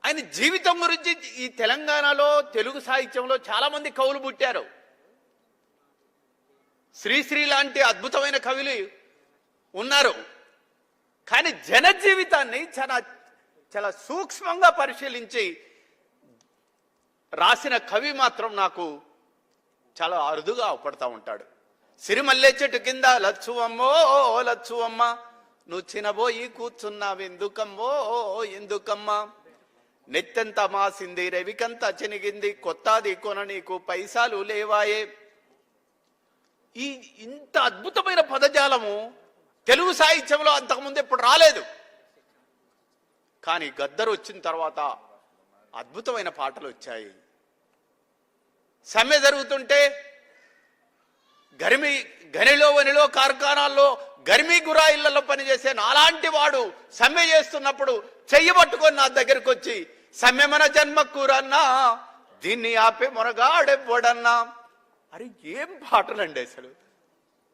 ఆయన జీవితం గురించి ఈ తెలంగాణలో తెలుగు సాహిత్యంలో చాలా మంది కవులు పుట్టారు. శ్రీశ్రీ లాంటి అద్భుతమైన కవులు ఉన్నారు. కానీ జన జీవితాన్ని చాలా చాలా సూక్ష్మంగా పరిశీలించి రాసిన కవి మాత్రం నాకు చాలా అరుదుగా అవపడతా ఉంటాడు. సిరిమల్లె చెట్టు కింద లచ్చువమ్మో లచ్చువమ్మ, నువ్వు చినబోయి కూర్చున్నావెందుకమ్మో ఎందుకమ్మా, నెత్తెంత మాసింది రవికంత చెనిగింది, కొత్తది కొన నీకు పైసాలు లేవాయే. ఈ ఇంత అద్భుతమైన పదజాలము తెలుగు సాహిత్యంలో అంతకుముందు ఎప్పుడు రాలేదు. కానీ గద్దర్ వచ్చిన తర్వాత అద్భుతమైన పాటలు వచ్చాయి. సమ్మె జరుగుతుంటే గనిలో వనిలో కార్ఖానాల్లో గర్మీ గురాయిళ్లలో పనిచేసే నాలాంటి వాడు సమ్మె చేస్తున్నప్పుడు చెయ్యి పట్టుకొని నా దగ్గరకు వచ్చి, సమ్మె మన జన్మ కూరన్నా, దీన్ని ఆపే మొనగాడెవ్వడన్నా. అరే ఏం పాటలండి అసలు.